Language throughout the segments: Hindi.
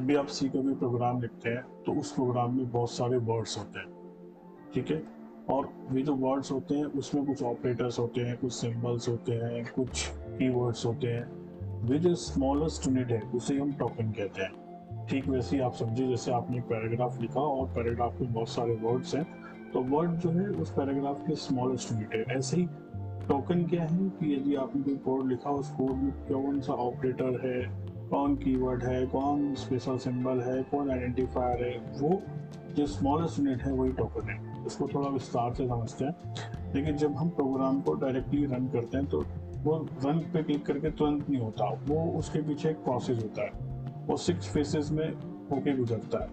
जब भी आप सी का कोई प्रोग्राम लिखते हैं तो उस प्रोग्राम में बहुत सारे वर्ड्स होते हैं, ठीक है। और ये जो वर्ड्स होते हैं उसमें कुछ ऑपरेटर्स होते हैं, कुछ सिंबल्स होते हैं, कुछ कीवर्ड्स होते हैं। वे जो स्मॉलेस्ट यूनिट है उसे हम टोकन कहते हैं। ठीक वैसे ही आप समझिए जैसे आपने एक पैराग्राफ लिखा और पैराग्राफ में बहुत सारे वर्ड्स हैं, तो वर्ड जो है उस पैराग्राफ के स्मॉलेस्ट यूनिट है। ऐसे ही टोकन क्या है कि यदि आपने कोई कोड लिखा, उस कोड में कौन सा ऑपरेटर है, कौन कीवर्ड है, कौन स्पेशल सिंबल है, कौन आइडेंटिफायर है, वो जो स्मॉलेस्ट यूनिट है वही टोकन है। इसको थोड़ा विस्तार से समझते हैं। लेकिन जब हम प्रोग्राम को डायरेक्टली रन करते हैं तो वो रन पे क्लिक करके तुरंत नहीं होता, वो उसके पीछे एक प्रोसेस होता है, वो 6 फेसेस में होके गुजरता है।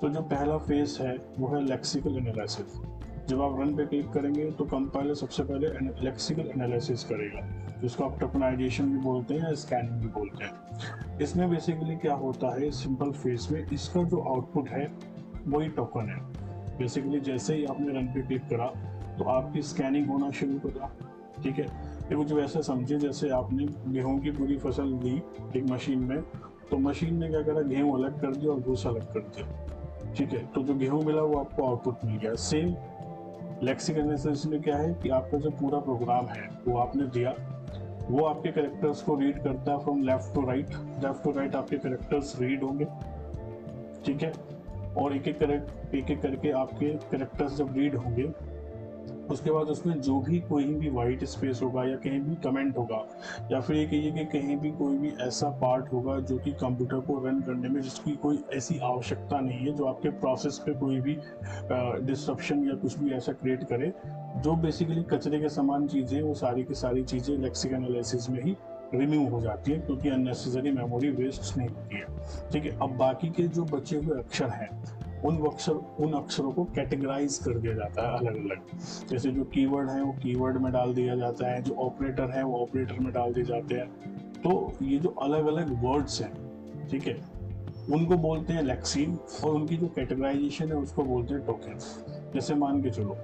तो जो पहला फेस है वो है लेक्सिकल एनालिसिस। जब आप रन पे क्लिक करेंगे तो कंपाइलर सबसे पहले लेक्सिकल एनालिसिस करेगा, जिसको आप टोकनाइजेशन भी बोलते हैं या स्कैनिंग भी बोलते हैं। इसमें बेसिकली क्या होता है, सिंपल फेस में इसका जो आउटपुट है वही टोकन है। बेसिकली जैसे ही आपने रन पे क्लिक करा तो आपकी स्कैनिंग होना शुरू करा, ठीक है। ये कुछ वैसे समझे जैसे आपने गेहूं की पूरी फसल दी एक मशीन में, तो मशीन ने क्या करा, गेहूं अलग कर दिया और भूसा अलग कर दिया, ठीक है। तो जो गेहूं मिला वो आपको आउटपुट मिल गया। सेम लेक्सिकल एनालिसिस में क्या है कि आपका जो पूरा प्रोग्राम है वो आपने दिया, वो आपके कैरेक्टर्स को रीड करता है from left to right. Left to right आपके कैरेक्टर्स रीड होंगे, ठीक है। और एक एक करके आपके कैरेक्टर्स जब रीड होंगे उसके बाद उसमें जो भी कोई भी वाइट स्पेस होगा या कहीं भी कमेंट होगा, या फिर ये कहिए कि कहीं भी कोई भी ऐसा पार्ट होगा जो कि कंप्यूटर को रन करने में जिसकी कोई ऐसी आवश्यकता नहीं है, जो आपके प्रोसेस पे कोई भी डिस्ट्रप्शन या कुछ भी ऐसा क्रिएट करे, जो बेसिकली कचरे के समान चीज़ें, वो सारी की सारी चीज़ें लेक्सिकल एनालिसिस में ही रिमूव हो जाती है, क्योंकि अननेसेसरी मेमोरी वेस्ट नहीं होती है, ठीक है। अब बाकी के जो बचे हुए अक्षर हैं उन अक्षरों को कैटेगराइज कर दिया जाता है अलग अलग। जैसे जो कीवर्ड है वो कीवर्ड में डाल दिया जाता है, जो ऑपरेटर है वो ऑपरेटर में डाल दिए जाते हैं। तो ये जो अलग अलग वर्ड्स हैं, ठीक है, उनको बोलते हैं लेक्सीन, और उनकी जो कैटेगराइजेशन है उसको बोलते हैं टोकन। जैसे मान के चलो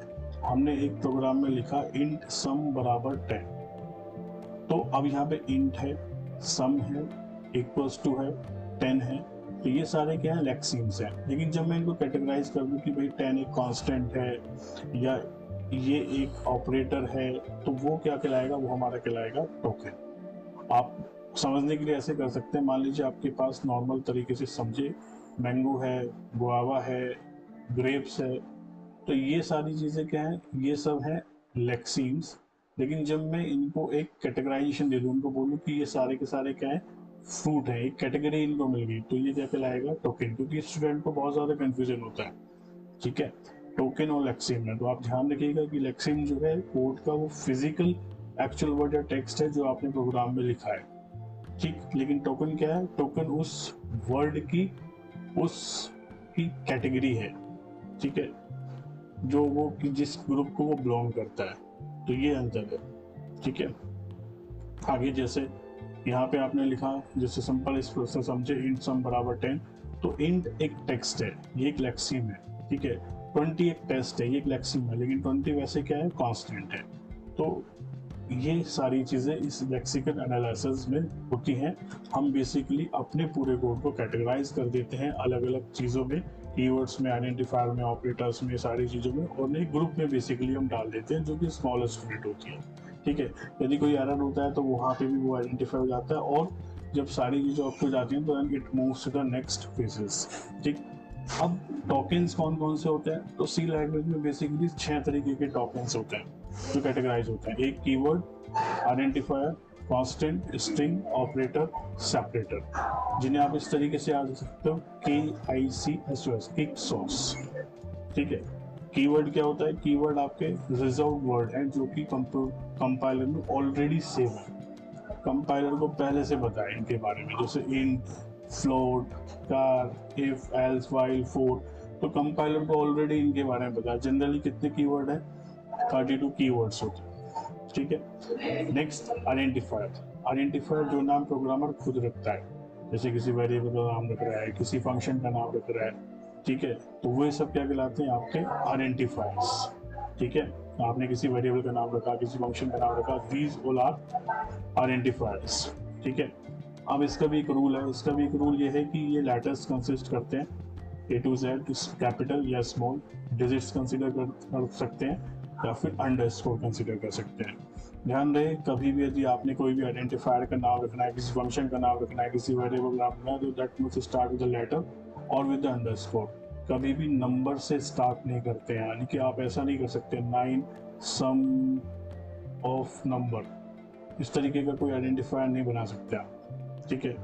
हमने एक प्रोग्राम में लिखा इंट सम बराबर 10, तो अब यहाँ पे इंट है, सम है, इक्वल्स टू है, 10 है, तो ये सारे क्या है, लेक्सीम्स हैं। लेकिन जब मैं इनको कैटेगराइज कर दूं कि भाई 10 एक कांस्टेंट है या ये एक ऑपरेटर है, तो वो क्या कहलाएगा, वो हमारा कहलाएगा टोकन। आप समझने के लिए ऐसे कर सकते हैं, मान लीजिए आपके पास नॉर्मल तरीके से समझे, मैंगो है, गुआवा है, ग्रेप्स है, तो ये सारी चीज़ें क्या है, ये सब है लेक्सीम्स। लेकिन जब मैं इनको एक कैटेगराइजेशन दे दूं, उनको बोलूं कि ये सारे के सारे क्या है, फ्रूट है, एक कैटेगरी इनको मिल गई, तो ये क्या कहलाएगा, टोकन। क्योंकि स्टूडेंट को बहुत ज़्यादा कंफ्यूजन होता है, ठीक है, टोकन और लेक्सिम में। तो आप ध्यान रखिएगा कि लेक्सिम जो है कोड का वो फिजिकल एक्चुअल वर्ड या टेक्स्ट है जो आपने प्रोग्राम में लिखा है, ठीक। लेकिन टोकन क्या है, टोकन उस वर्ड की उसकी कैटेगरी है, ठीक है, जो वो कि जिस ग्रुप को वो बिलोंग करता है। तो ये अंतर है, ठीक है। आगे जैसे यहाँ पे आपने लिखा, जैसे सिंपल इस प्रोसेस समझे, इंट सम बराबर 10, तो इंट एक टेक्स्ट है, ये एक लेक्सिम है, ठीक है। 20 एक टेक्स्ट है, ये एक लेक्सिम है, लेकिन 20 वैसे क्या है, कांस्टेंट है। तो ये सारी चीज़ें इस लेक्सिकल एनालिसिस में होती हैं। हम बेसिकली अपने पूरे कोड को कैटेगराइज कर देते हैं अलग अलग चीज़ों में, कीवर्ड्स में, आइडेंटिफायर में, ऑपरेटर्स में, सारी चीज़ों में, और एक ग्रुप में बेसिकली हम डाल देते हैं जो कि स्मॉलेस्ट यूनिट होती है, ठीक है। यदि कोई एरर होता है तो वहाँ पे भी वो आइडेंटिफाई हो जाता है, और जब सारी चीज़ें ऑफ हो जाती हैं तो it moves to the next phases, ठीक। अब टोकन्स कौन कौन से होते हैं, तो सी लैंग्वेज में बेसिकली 6 तरीके के टोकन्स होते हैं जो कैटेगराइज होते हैं। एक keyword, identifier, constant, string, operator, separator, जिन्हें आप इस तरीके से याद कर सकते हो, KICSOS, किक सॉस, ठीक है। कीवर्ड क्या होता है, कीवर्ड आपके रिजर्व वर्ड हैं जो कि कंपाइलर में ऑलरेडी सेव है, कंपाइलर को पहले से पता है इनके बारे में, जैसे int, float, car, if, else, while, for, तो कंपाइलर को ऑलरेडी इनके बारे में पता है। जनरली कितने कीवर्ड है, 32 कीवर्ड्स होते हैं, ठीक है। नेक्स्ट आइडेंटिफायर, आइडेंटिफायर जो नाम प्रोग्रामर खुद रखता है, जैसे किसी वेरिएबल का नाम रख रहा है, किसी फंक्शन का नाम रख रहा है, ठीक है, तो वो सब क्या कहलाते हैं, आपके आइडेंटिफायर्स, ठीक है। आपने किसी वेरिएबल का नाम रखा, किसी फंक्शन का नाम रखा, दीज ऑल आर आइडेंटिफायर्स, ठीक है। अब इसका भी एक रूल है, इसका भी एक रूल ये है कि ये लेटर्स कंसिस्ट करते हैं A to Z, कैपिटल या स्मॉल, डिजिट्स कंसिडर कर सकते हैं या फिर अंडरस्कोर कंसिडर कर सकते हैं। ध्यान रहे कभी भी यदि आपने कोई भी आइडेंटिफायर का नाम रखना है, किसी फंक्शन का नाम रखना है, किसी वेरिएबल का नाम रखना है, तो that must start with the letter or with the underscore. कभी भी नंबर से स्टार्ट नहीं करते हैं, यानी कि आप ऐसा नहीं कर सकते 9 सम ऑफ नंबर, इस तरीके का कोई आइडेंटिफायर नहीं बना सकते आप, ठीक है,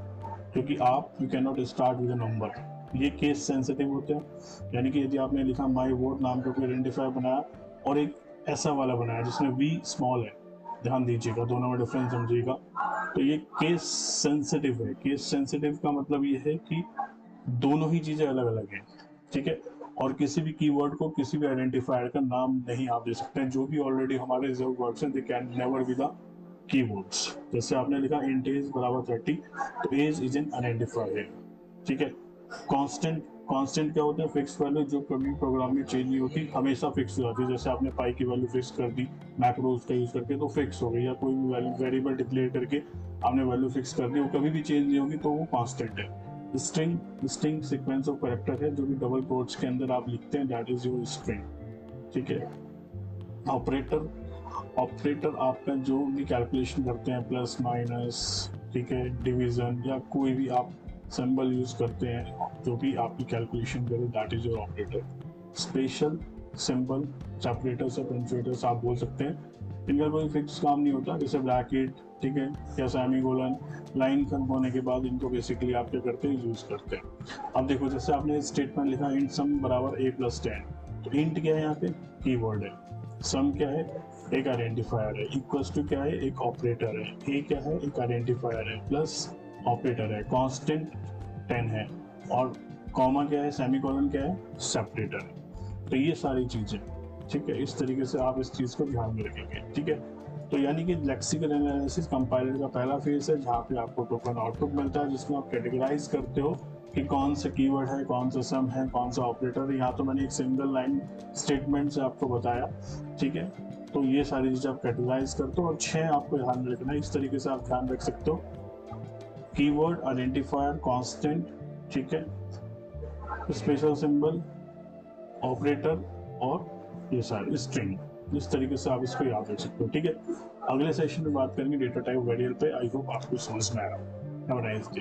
क्योंकि आप you can not start with a number, ये केस सेंसिटिव होते हैं। यानी कि यदि आपने लिखा माई वोट नाम का कोई आइडेंटिफायर बनाया और एक ऐसा वाला बनाया जिसमें वी स्मॉल है, ध्यान दीजिएगा, दोनों में डिफरेंस समझिएगा, तो ये केस सेंसिटिव है। केस सेंसिटिव का मतलब ये है कि दोनों ही चीजें अलग अलग हैं, ठीक है, और किसी भी कीवर्ड को किसी भी आइडेंटिफायर का नाम नहीं आप दे सकते हैं। जो भी ऑलरेडी हमारे रिजर्व वर्ड्स हैं they can never be the keywords. जैसे आपने लिखा इंट एज बराबर 30, तो एज इज एन आइडेंटिफायर, ठीक है। कांस्टेंट, कांस्टेंट क्या होता है? फिक्स वैल्यू जो कभी प्रोग्राम में चेंज नहीं होती, हमेशा फिक्स हो जाती है। जैसे आपने पाई की वैल्यू फिक्स कर दी मैक्रोज का यूज करके तो फिक्स हो गई, या कोई भी वैल्यू वेरिएबल डिक्लेयर करके आपने वैल्यू फिक्स कर दी, वो कभी भी चेंज नहीं होगी, तो वो कांस्टेंट है। String, string sequence of character है जो कि डबल कोट्स के अंदर आप लिखते हैं, दैट इज योर स्ट्रिंग, ठीक है। ऑपरेटर, ऑपरेटर आपका जो भी कैलकुलेशन करते हैं, प्लस माइनस, ठीक है, डिवीजन या कोई भी आप सिंबल यूज करते हैं, जो भी आपकी कैलकुलेशन करे, that is your operator. Special symbol, separators और पंक्चुएटर्स आप बोल सकते हैं, इनका कोई फिक्स काम नहीं होता, जैसे ब्रैकेट, ठीक है, या सेमीकोलन, लाइन खत्म होने के बाद इनको बेसिकली आप क्या करते हैं, यूज करते हैं। अब देखो जैसे आपने स्टेटमेंट लिखा इंट सम बराबर a + 10, तो इंट क्या है यहाँ पे? कीवर्ड है। सम क्या है? एक आइडेंटिफायर है। इक्वल्स टू क्या है? एक ऑपरेटर है। ए क्या है? एक आइडेंटिफायर है, प्लस ऑपरेटर है। कांस्टेंट 10 है, और कॉमा क्या है? सेमीकोलन क्या है? सेपरेटर है। तो ये सारी चीजें, ठीक है, इस तरीके से आप इस चीज को ध्यान में रखेंगे, ठीक है। तो यानी कि लेक्सिकल एनालिसिस कंपाइलर का पहला फेज है, जहाँ पे आपको टोकन आउटपुट मिलता है, जिसमें आप कैटेगराइज करते हो कि कौन सा कीवर्ड है, कौन सा सम है, कौन सा ऑपरेटर है। यहाँ तो मैंने एक सिंगल लाइन स्टेटमेंट से आपको बताया, ठीक है। तो ये सारी चीजें आप कैटेगराइज करते हो, और 6 आपको ध्यान में रखना है। इस तरीके से आप ध्यान रख सकते हो, कीवर्ड, आइडेंटिफायर, कांस्टेंट, ठीक है, स्पेशल सिंबल, ऑपरेटर और ये सारे स्ट्रिंग। इस तरीके से आप इसको याद रख सकते हो, ठीक है। अगले सेशन में बात करेंगे डेटा टाइप वेरिएबल पे। आई होप आपको समझ में आया। Have a nice day.